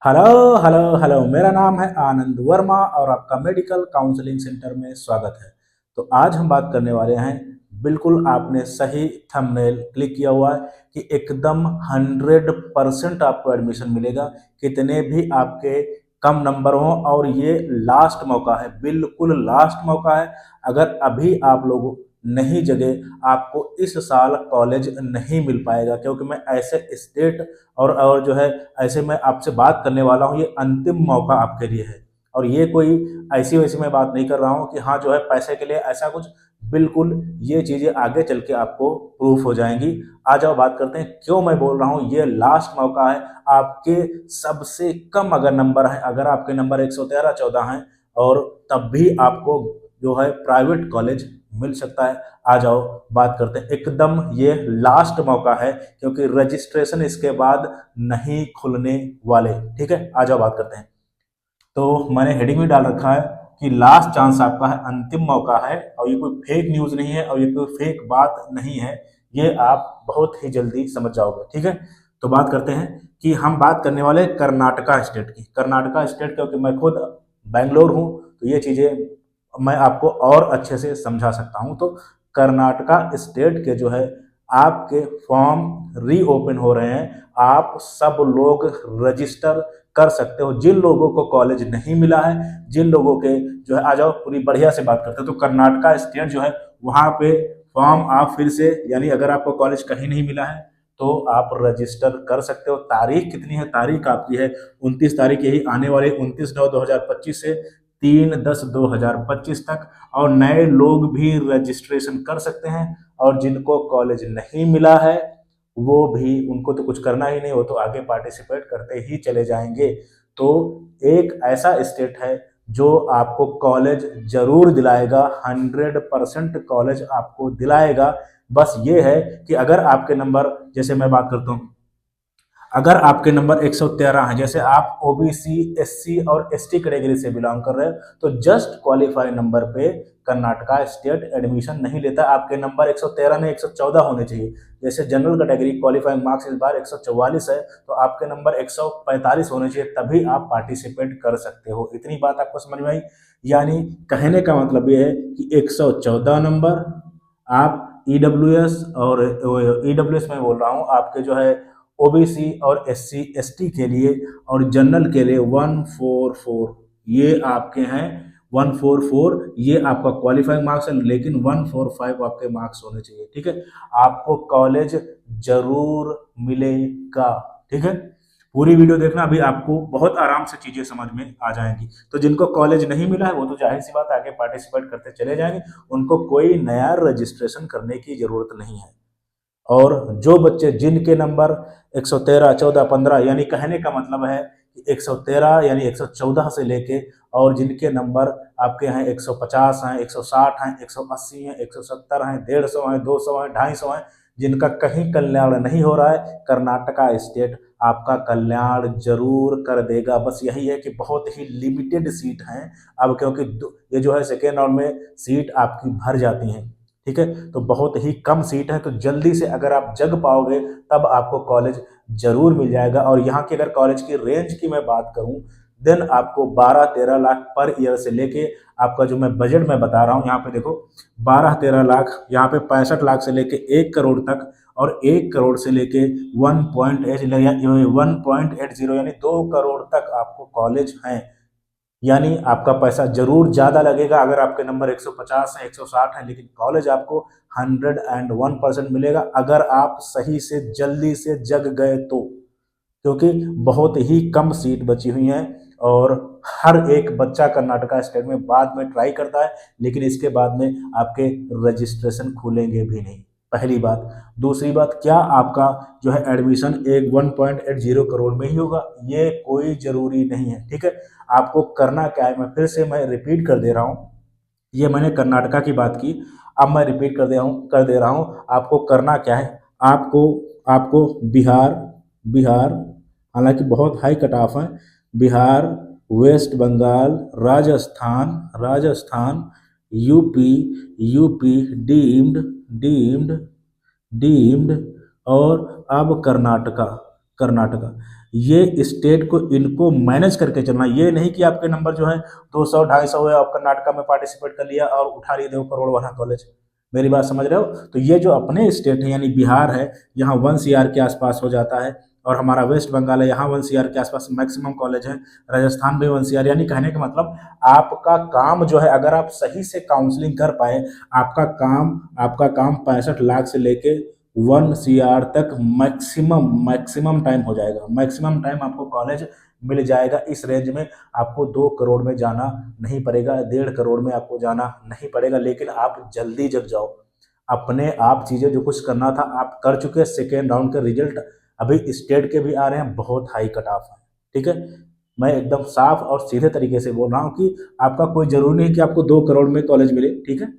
Hello hello hello, मेरा नाम है आनंद वर्मा और आपका मेडिकल काउंसलिंग सेंटर में स्वागत है। तो आज हम बात करने वाले हैं, बिल्कुल आपने सही थंबनेल क्लिक किया हुआ है कि एकदम 100% आपको एडमिशन मिलेगा, कितने भी आपके कम नंबर हों। और ये लास्ट मौका है, बिल्कुल लास्ट मौका है। अगर अभी आप लोग नहीं जगे, आपको इस साल कॉलेज नहीं मिल पाएगा, क्योंकि मैं ऐसे स्टेट और जो है ऐसे मैं आपसे बात करने वाला हूँ। ये अंतिम मौका आपके लिए है। और ये कोई ऐसी वैसी मैं बात नहीं कर रहा हूँ कि हाँ जो है पैसे के लिए ऐसा कुछ, बिल्कुल ये चीज़ें आगे चल के आपको प्रूफ हो जाएंगी। आ जाओ बात करते हैं क्यों मैं बोल रहा हूँ ये लास्ट मौका है। आपके सबसे कम अगर नंबर है, अगर आपके नंबर 113 14 हैं, और तब भी आपको जो है प्राइवेट कॉलेज मिल सकता है। आ जाओ बात करते हैं, एकदम ये लास्ट मौका है, क्योंकि रजिस्ट्रेशन इसके बाद नहीं खुलने वाले। ठीक है, आ जाओ बात करते हैं। तो मैंने हेडिंग में डाल रखा है कि लास्ट चांस आपका है, अंतिम मौका है। और ये कोई फेक न्यूज़ नहीं है और ये कोई फेक बात नहीं है, ये आप बहुत ही जल्दी समझ जाओगे। ठीक है, तो बात करते हैं कि हम बात करने वाले हैं कर्नाटका स्टेट की। कर्नाटका स्टेट, क्योंकि मैं खुद बेंगलोर हूँ, तो ये चीज़ें मैं आपको और अच्छे से समझा सकता हूँ। तो कर्नाटका स्टेट के जो है आपके फॉर्म रीओपन हो रहे हैं। आप सब लोग रजिस्टर कर सकते हो। जिन लोगों को कॉलेज नहीं मिला है, जिन लोगों के जो है, आ जाओ पूरी बढ़िया से बात करते हैं। तो कर्नाटका स्टेट जो है वहाँ पे फॉर्म आप फिर से, यानी अगर आपको कॉलेज कहीं नहीं मिला है तो आप रजिस्टर कर सकते हो। तारीख कितनी है? तारीख आपकी है 29 तारीख, यही आने वाले 29/9/2025 से 3/10/2025 तक। और नए लोग भी रजिस्ट्रेशन कर सकते हैं। और जिनको कॉलेज नहीं मिला है वो भी, उनको तो कुछ करना ही नहीं, वो तो आगे पार्टिसिपेट करते ही चले जाएंगे। तो एक ऐसा स्टेट है जो आपको कॉलेज जरूर दिलाएगा, 100% कॉलेज आपको दिलाएगा। बस ये है कि अगर आपके नंबर, जैसे मैं बात करता हूँ, अगर आपके नंबर 113 है, जैसे आप ओबीसी एससी और एसटी कैटेगरी से बिलोंग कर रहे हैं, तो जस्ट क्वालिफाई नंबर पे कर्नाटका स्टेट एडमिशन नहीं लेता। आपके नंबर 113 नहीं 114 होने चाहिए। जैसे जनरल कैटेगरी क्वालिफाइंग मार्क्स इस बार 144 है, तो आपके नंबर 145 होने चाहिए, तभी आप पार्टिसिपेट कर सकते हो। इतनी बात आपको समझ में आई? यानी कहने का मतलब ये है कि 114 नंबर आप ईडब्ल्यूएस, और ईडब्ल्यूएस में बोल रहा हूँ आपके जो है ओबीसी और एससी एसटी के लिए, और जनरल के लिए 144, ये आपके हैं 144, ये आपका क्वालिफाइंग मार्क्स है। लेकिन 145 आपके मार्क्स होने चाहिए। ठीक है, आपको कॉलेज जरूर मिलेगा। ठीक है, पूरी वीडियो देखना, अभी आपको बहुत आराम से चीजें समझ में आ जाएंगी। तो जिनको कॉलेज नहीं मिला है वो तो जाहिर सी बात आगे पार्टिसिपेट करते चले जाएंगे, उनको कोई नया रजिस्ट्रेशन करने की जरूरत नहीं है। और जो बच्चे जिनके नंबर 113 14 15, यानी कहने का मतलब है कि 113 यानी 114 से लेके, और जिनके नंबर आपके हैं 150 हैं, 160 हैं, 180 हैं, 170 हैं, 150 हैं, 200 हैं, 250 हैं, जिनका कहीं कल्याण नहीं हो रहा है, कर्नाटका स्टेट आपका कल्याण जरूर कर देगा। बस यही है कि बहुत ही लिमिटेड सीट हैं अब, क्योंकि ये जो है सेकेंड राउंड में सीट आपकी भर जाती हैं। ठीक है, तो बहुत ही कम सीट है। तो जल्दी से अगर आप जग पाओगे तब आपको कॉलेज जरूर मिल जाएगा। और यहाँ की अगर कॉलेज की रेंज की मैं बात करूँ, देन आपको 12-13 लाख पर ईयर से लेके, आपका जो मैं बजट में बता रहा हूँ यहाँ पे देखो, 12-13 लाख, यहाँ पे 65 लाख से लेके 1 करोड़ तक, और 1 करोड़ से लेके 1.80 यानी 2 करोड़ तक आपको कॉलेज हैं। यानी आपका पैसा जरूर ज़्यादा लगेगा अगर आपके नंबर 150 है 160 है, लेकिन कॉलेज आपको 101% मिलेगा अगर आप सही से जल्दी से जग गए तो। क्योंकि बहुत ही कम सीट बची हुई हैं, और हर एक बच्चा कर्नाटका स्टेट में बाद में ट्राई करता है, लेकिन इसके बाद में आपके रजिस्ट्रेशन खुलेंगे भी नहीं, पहली बात। दूसरी बात, क्या आपका जो है एडमिशन एक 1.80 करोड़ में ही होगा? ये कोई जरूरी नहीं है। ठीक है, आपको करना क्या है, मैं फिर से मैं रिपीट कर दे रहा हूँ। ये मैंने कर्नाटका की बात की, अब मैं रिपीट कर दे रहा हूँ आपको करना क्या है। आपको आपको बिहार बिहार हालांकि बहुत हाई कट ऑफ है, Bihar, West Bengal, Rajasthan, UP, deemed deemed deemed और अब कर्नाटका। कर्नाटका ये स्टेट को इनको मैनेज करके चलना, ये नहीं कि आपके नंबर जो है 200 250 है, आप कर्नाटका में पार्टिसिपेट कर लिया और उठा लिए 2 करोड़ वाला कॉलेज। मेरी बात समझ रहे हो? तो ये जो अपने स्टेट है यानी बिहार है, यहाँ 1 CR के आसपास हो जाता है, और हमारा वेस्ट बंगाल है, यहाँ 1 CR के आसपास मैक्सिमम कॉलेज है, राजस्थान में 1 CR। यानी कहने का मतलब आपका काम जो है, अगर आप सही से काउंसलिंग कर पाए, आपका काम 65 लाख से लेके 1 CR तक मैक्सिमम मैक्सिमम टाइम हो जाएगा। मैक्सिमम टाइम आपको कॉलेज मिल जाएगा इस रेंज में। आपको 2 करोड़ में जाना नहीं पड़ेगा, 1.5 करोड़ में आपको जाना नहीं पड़ेगा, लेकिन आप जल्दी जग जाओ। अपने आप चीज़ें जो कुछ करना था आप कर चुके। सेकेंड राउंड के रिजल्ट अभी स्टेट के भी आ रहे हैं, बहुत हाई कट ऑफ है। ठीक है, मैं एकदम साफ और सीधे तरीके से बोल रहा हूँ कि आपका कोई जरूरी नहीं कि आपको 2 करोड़ में कॉलेज मिले। ठीक है,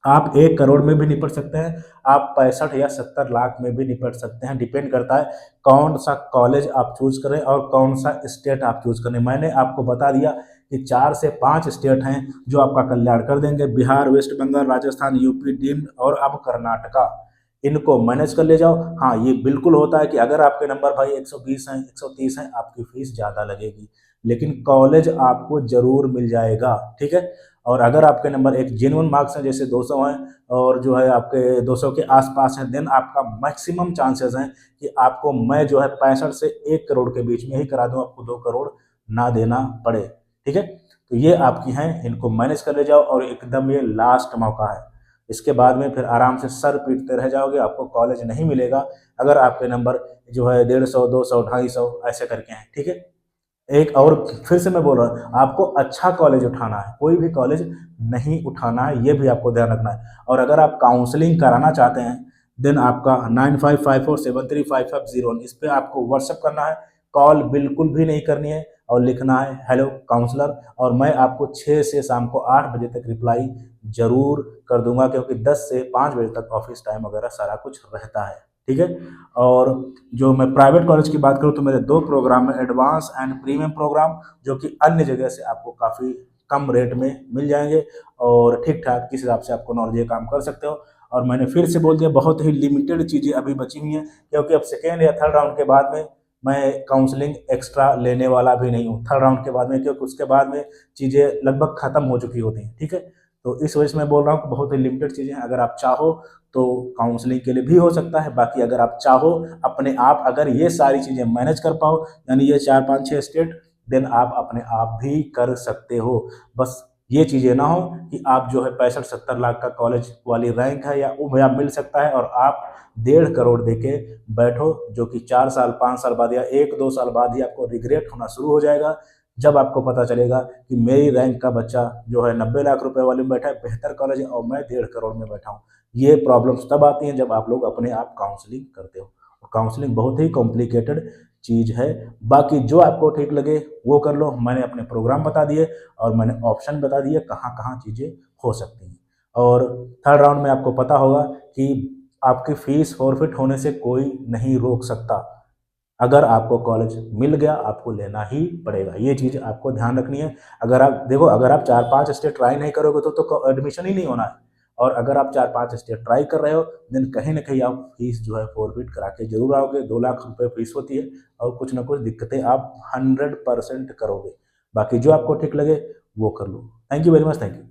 आप 1 करोड़ में भी निपट सकते हैं, आप 65 या 70 लाख में भी निपट सकते हैं। डिपेंड करता है कौन सा कॉलेज आप चूज करें और कौन सा स्टेट आप चूज करें। मैंने आपको बता दिया कि 4 से 5 स्टेट हैं जो आपका कल्याण कर देंगे: बिहार, वेस्ट बंगाल, राजस्थान, यूपी डीम्ड और अब कर्नाटका। इनको मैनेज कर ले जाओ। हाँ, ये बिल्कुल होता है कि अगर आपके नंबर भाई 120 हैं, 130 हैं, आपकी फीस ज़्यादा लगेगी, लेकिन कॉलेज आपको जरूर मिल जाएगा। ठीक है, और अगर आपके नंबर एक जेन्युइन मार्क्स हैं, जैसे 200 हैं और जो है आपके 200 के आसपास हैं, देन आपका मैक्सिमम चांसेस हैं कि आपको मैं जो है 65 से 1 करोड़ के बीच में ही करा दूं, आपको 2 करोड़ ना देना पड़े। ठीक है, तो ये आपकी हैं, इनको मैनेज कर ले जाओ और एकदम ये लास्ट मौका है। इसके बाद में फिर आराम से सर पीटते रह जाओगे, आपको कॉलेज नहीं मिलेगा अगर आपके नंबर जो है 150, 200, 250 ऐसे करके हैं। ठीक है, एक और फिर से मैं बोल रहा हूँ, आपको अच्छा कॉलेज उठाना है, कोई भी कॉलेज नहीं उठाना है, ये भी आपको ध्यान रखना है। और अगर आप काउंसलिंग कराना चाहते हैं, देन आपका 9554735501 इस पे आपको व्हाट्सअप करना है। कॉल बिल्कुल भी नहीं करनी है और लिखना है हेलो काउंसलर, और मैं आपको 6 से शाम को 8 बजे तक रिप्लाई जरूर कर दूंगा, क्योंकि 10 से 5 बजे तक ऑफिस टाइम वगैरह सारा कुछ रहता है। ठीक है, और जो मैं प्राइवेट कॉलेज की बात करूँ तो मेरे 2 प्रोग्राम में एडवांस एंड प्रीमियम प्रोग्राम, जो कि अन्य जगह से आपको काफ़ी कम रेट में मिल जाएंगे और ठीक ठाक जिस हिसाब से आपको नॉलेज ये काम कर सकते हो। और मैंने फिर से बोल दिया, बहुत ही लिमिटेड चीज़ें अभी बची हुई हैं, क्योंकि अब सेकेंड या थर्ड राउंड के बाद में मैं काउंसलिंग एक्स्ट्रा लेने वाला भी नहीं हूँ थर्ड राउंड के बाद में, क्योंकि उसके बाद में चीज़ें लगभग ख़त्म हो चुकी होती हैं। ठीक है, तो इस वजह से मैं बोल रहा हूँ कि बहुत ही लिमिटेड चीज़ें हैं। अगर आप चाहो तो काउंसलिंग के लिए भी हो सकता है। बाकी अगर आप चाहो अपने आप, अगर ये सारी चीज़ें मैनेज कर पाओ, यानी ये 4 5 6 स्टेट, देन आप अपने आप भी कर सकते हो। बस ये चीज़ें ना हो कि आप जो है 65 70 लाख का कॉलेज वाली रैंक है या मिल सकता है और आप 1.5 करोड़ दे के बैठो, जो कि 4 साल 5 साल बाद या 1 2 साल बाद ही आपको रिग्रेट होना शुरू हो जाएगा, जब आपको पता चलेगा कि मेरी रैंक का बच्चा जो है 90 लाख रुपए वाले में बैठा है, बेहतर कॉलेज है, और मैं 1.5 करोड़ में बैठा हूँ। ये प्रॉब्लम्स तब आती हैं जब आप लोग अपने आप काउंसलिंग करते हो। और काउंसलिंग बहुत ही कॉम्प्लिकेटेड चीज़ है। बाकी जो आपको ठीक लगे वो कर लो। मैंने अपने प्रोग्राम बता दिए और मैंने ऑप्शन बता दिए कहाँ कहाँ चीज़ें हो सकती हैं। और थर्ड राउंड में आपको पता होगा कि आपकी फीस फॉरफिट होने से कोई नहीं रोक सकता। अगर आपको कॉलेज मिल गया, आपको लेना ही पड़ेगा। ये चीज़ आपको ध्यान रखनी है। अगर आप देखो, अगर आप 4 5 स्टेट ट्राई नहीं करोगे तो एडमिशन ही नहीं होना है। और अगर आप 4 5 स्टेट ट्राई कर रहे हो, देन कहीं ना कहीं आप फीस जो है फॉरफिट करा के जरूर आओगे। 2 लाख रुपए फीस होती है और कुछ ना कुछ दिक्कतें आप 100% करोगे। बाकी जो आपको ठीक लगे वो कर लो। Thank you very much. Thank you.